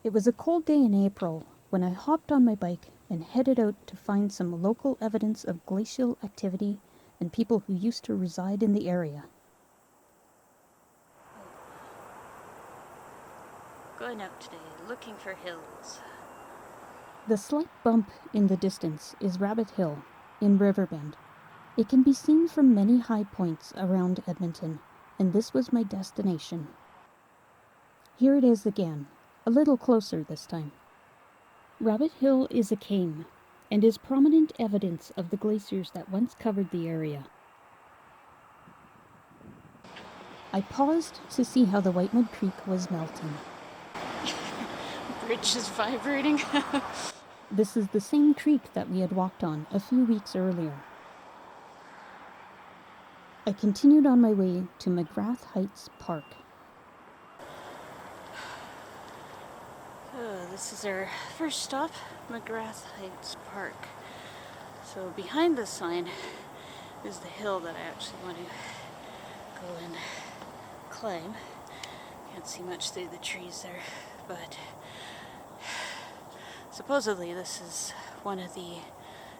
It was a cold day in April when I hopped on my bike and headed out to find some local evidence of glacial activity and people who used to reside in the area. Going out today, looking for hills. The slight bump in the distance is Rabbit Hill in Riverbend. It can be seen from many high points around Edmonton, and this was my destination. Here it is again, a little closer this time. Rabbit Hill is a cane, and is prominent evidence of the glaciers that once covered the area. I paused to see how the Whitemud Creek was melting. Bridge is vibrating. This is the same creek that we had walked on a few weeks earlier. I continued on my way to McGrath Heights Park. This is our first stop, McGrath Heights Park. So behind the sign is the hill that I actually want to go and climb. Can't see much through the trees there, but supposedly this is one of the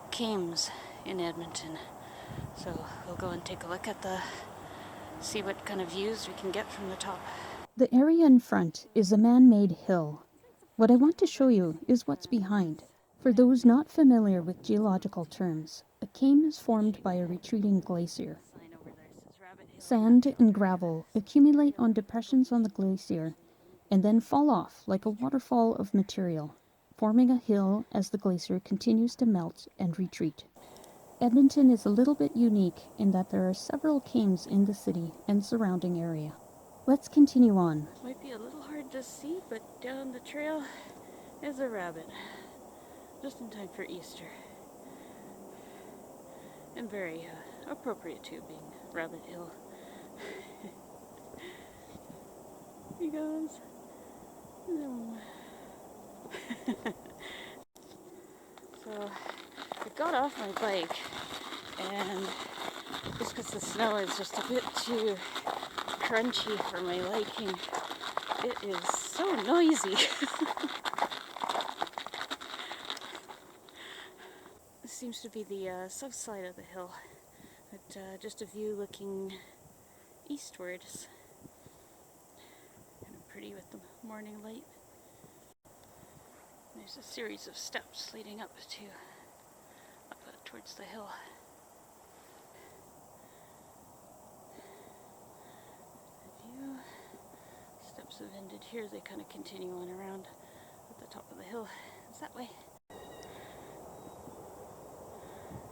cames in Edmonton. So we'll go and take a look at see what kind of views we can get from the top. The area in front is a man-made hill. What I want to show you is what's behind. For those not familiar with geological terms, a came is formed by a retreating glacier. Sand and gravel accumulate on depressions on the glacier and then fall off like a waterfall of material, forming a hill as the glacier continues to melt and retreat. Edmonton is a little bit unique in that there are several cames in the city and surrounding area. Let's continue on. Might be a little hard to see, but down the trail is a rabbit. Just in time for Easter. And very appropriate too, being Rabbit Hill. He goes. So I got off my bike, and just because the snow is just a bit too crunchy for my liking, it is so noisy. This seems to be the south side of the hill, but just a view looking eastwards. Kind of pretty with the morning light. There's a series of steps leading up towards the hill. The view. Steps have ended here. They kind of continue on around at the top of the hill. It's that way.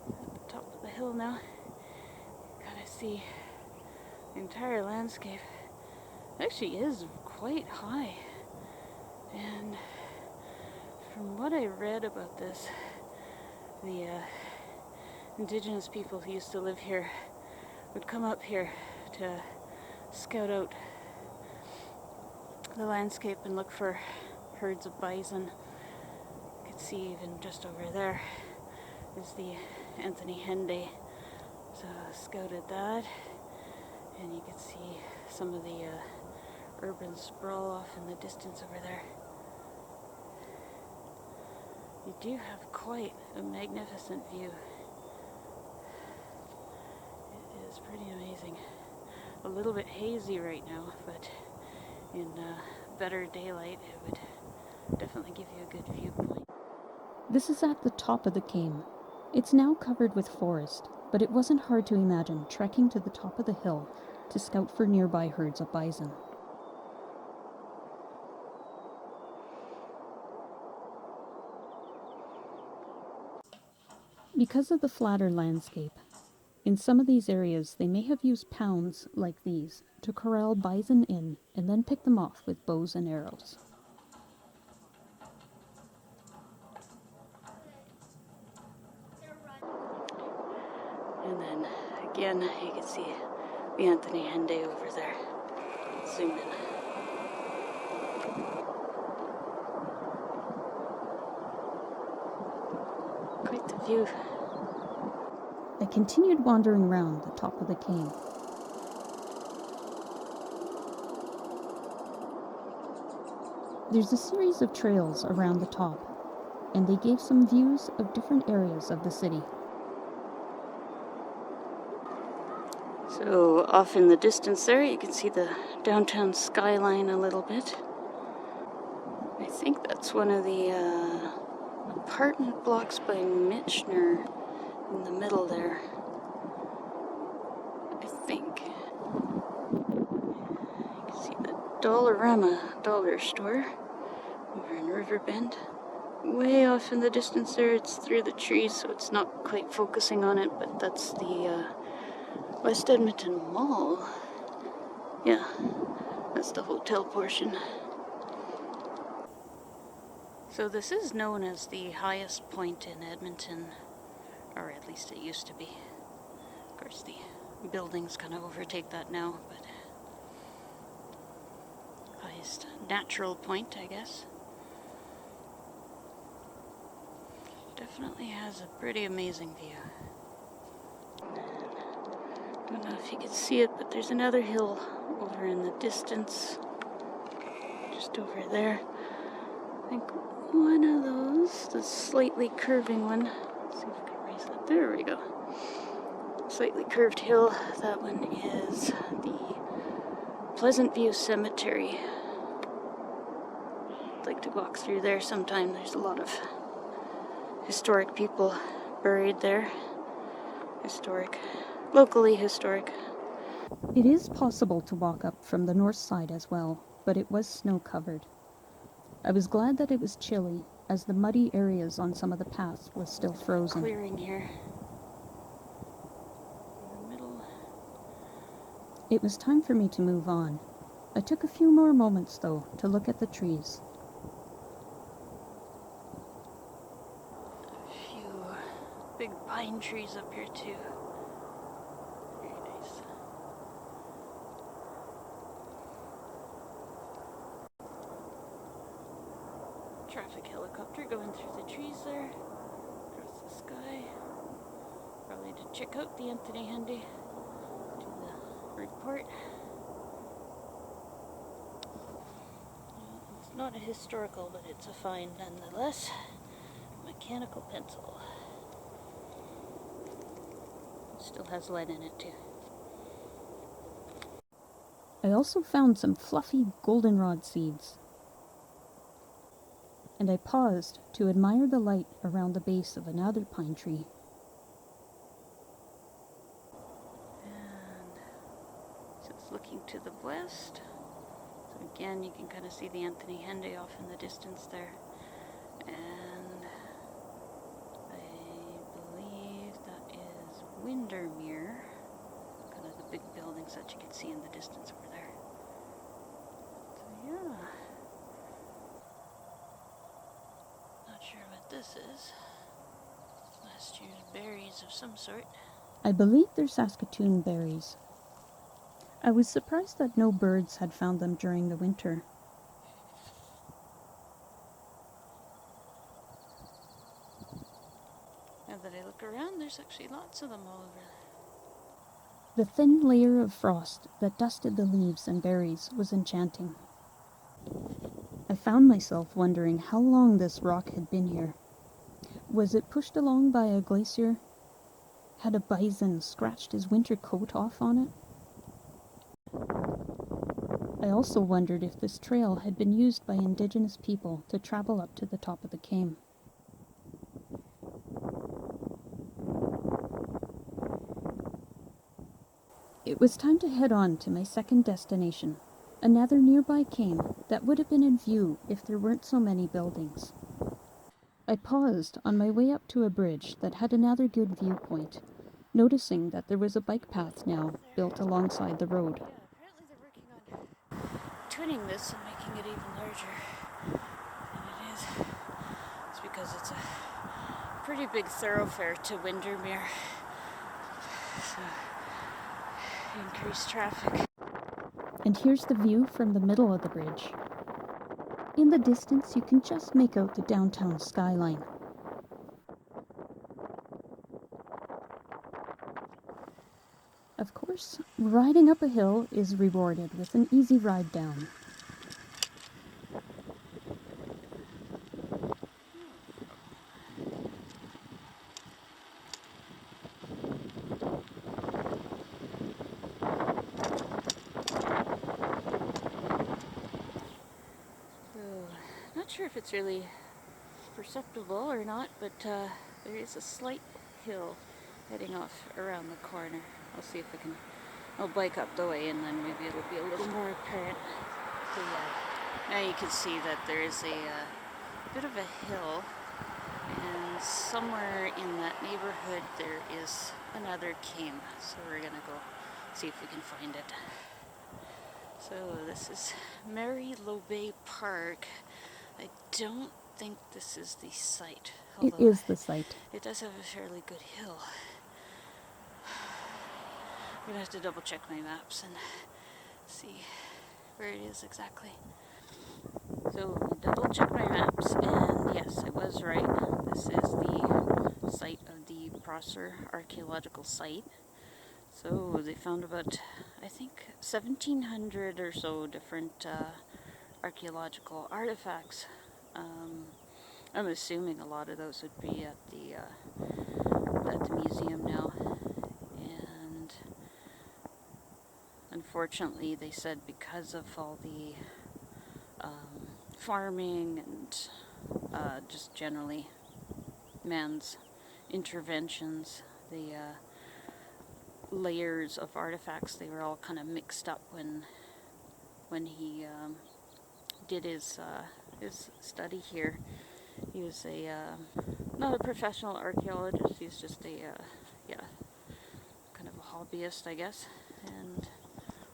At the top of the hill now, you kind of see the entire landscape. It actually is quite high, and from what I read about this, the indigenous people who used to live here would come up here to scout out the landscape and look for herds of bison. You can see even just over there is the Anthony Henday. So I scouted that, and you can see some of the urban sprawl off in the distance over there. You do have quite a magnificent view. It is pretty amazing. A little bit hazy right now, but in better daylight it would definitely give you a good viewpoint. This is at the top of the came. It's now covered with forest, but it wasn't hard to imagine trekking to the top of the hill to scout for nearby herds of bison. Because of the flatter landscape, in some of these areas they may have used pounds like these to corral bison in and then pick them off with bows and arrows. And then again you can see the Anthony Henday over there. Zoom in. Quite the view. I continued wandering around the top of the came. There's a series of trails around the top, and they gave some views of different areas of the city. So off in the distance there, you can see the downtown skyline a little bit. I think that's one of the apartment blocks by Michener in the middle there. I think. You can see the Dollarama dollar store over in Riverbend. Way off in the distance there, it's through the trees, so it's not quite focusing on it, but that's the West Edmonton Mall. Yeah, that's the hotel portion. So this is known as the highest point in Edmonton, or at least it used to be. Of course, the buildings kind of overtake that now, but highest natural point, I guess. Definitely has a pretty amazing view. Don't know if you can see it, but there's another hill over in the distance, just over there. I think one of those, the slightly curving one. Let's see if I can raise that. There we go. Slightly curved hill. That one is the Pleasant View Cemetery. I'd like to walk through there sometime. There's a lot of historic people buried there. Historic. Locally historic. It is possible to walk up from the north side as well, but it was snow-covered. I was glad that it was chilly, as the muddy areas on some of the paths was still frozen. Clearing here. In the middle. It was time for me to move on. I took a few more moments, though, to look at the trees. A few big pine trees up here too. Very nice. Traffic helicopter going through the trees there, across the sky. Probably to check out the Anthony Henday, do the report. It's not a historical, but it's a find nonetheless. Mechanical pencil. Still has lead in it too. I also found some fluffy goldenrod seeds, and I paused to admire the light around the base of another pine tree. And so it's looking to the west. So again, you can kind of see the Anthony Henday off in the distance there. And I believe that is Windermere. Kind of the big buildings that you can see in the distance over there. So yeah. Not sure what this is. Last year's berries of some sort. I believe they're Saskatoon berries. I was surprised that no birds had found them during the winter. Now that I look around, there's actually lots of them all over. The thin layer of frost that dusted the leaves and berries was enchanting. I found myself wondering how long this rock had been here. Was it pushed along by a glacier? Had a bison scratched his winter coat off on it? I also wondered if this trail had been used by Indigenous people to travel up to the top of the Kame. It was time to head on to my second destination, another nearby Kame that would have been in view if there weren't so many buildings. I paused on my way up to a bridge that had another good viewpoint, noticing that there was a bike path now built alongside the road. Yeah, apparently they're working on tuning this and making it even larger than it is. It's because it's a pretty big thoroughfare to Windermere. So, increased traffic. And here's the view from the middle of the bridge. In the distance, you can just make out the downtown skyline. Of course, riding up a hill is rewarded with an easy ride down. Not sure if it's really perceptible or not, but there is a slight hill heading off around the corner. I'll see if I can. I'll bike up the way and then maybe it'll be a little more apparent. So now you can see that there is a bit of a hill, and somewhere in that neighborhood there is another came. So we're gonna go see if we can find it. So this is Mary Lobay Park. I don't think this is the site. It is the site. It does have a fairly good hill. I'm gonna have to double check my maps and see where it is exactly. So double check my maps, and yes, I was right. This is the site of the Prosser Archaeological Site. So they found about, I think, 1,700 or so different archaeological artifacts. I'm assuming a lot of those would be at the museum now. And unfortunately, they said because of all the farming and just generally man's interventions, the layers of artifacts, they were all kind of mixed up when he did his study here. He was not a professional archaeologist. He's just kind of a hobbyist, I guess.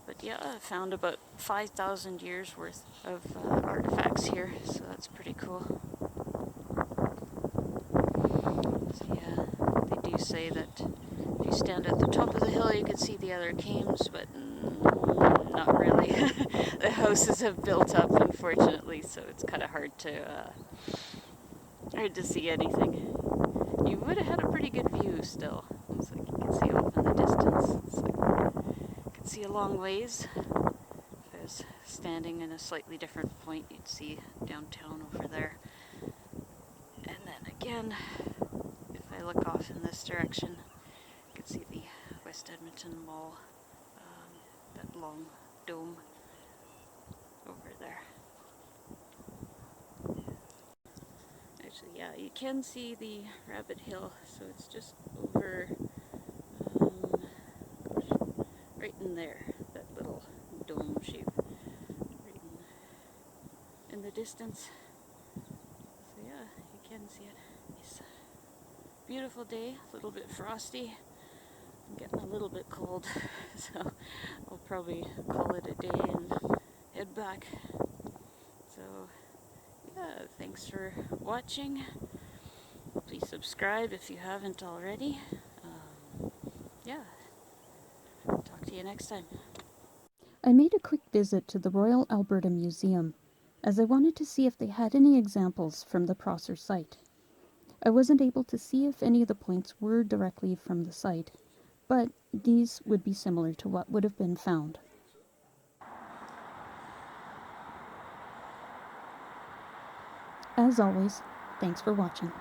But I found about 5,000 years worth of artifacts here, so that's pretty cool. So they do say that if you stand at the top of the hill, you can see the other cames, but not really. The houses have built up, unfortunately, so it's kind of hard to see anything. You would have had a pretty good view still. It's like you can see off in the distance. It's like you can see a long ways. If I was standing in a slightly different point, you'd see downtown over there. And then again, if I look off in this direction, you can see the West Edmonton Mall, that long dome over there. Actually, you can see the Rabbit Hill, so it's just over, right in there, that little dome shape, right in the distance. So you can see it. It's a beautiful day, a little bit frosty. I'm getting a little bit cold, so I'll probably call it a day and head back. So thanks for watching. Please subscribe if you haven't already. Talk to you next time. I made a quick visit to the Royal Alberta Museum, as I wanted to see if they had any examples from the Prosser site. I wasn't able to see if any of the points were directly from the site, but these would be similar to what would have been found. As always, thanks for watching.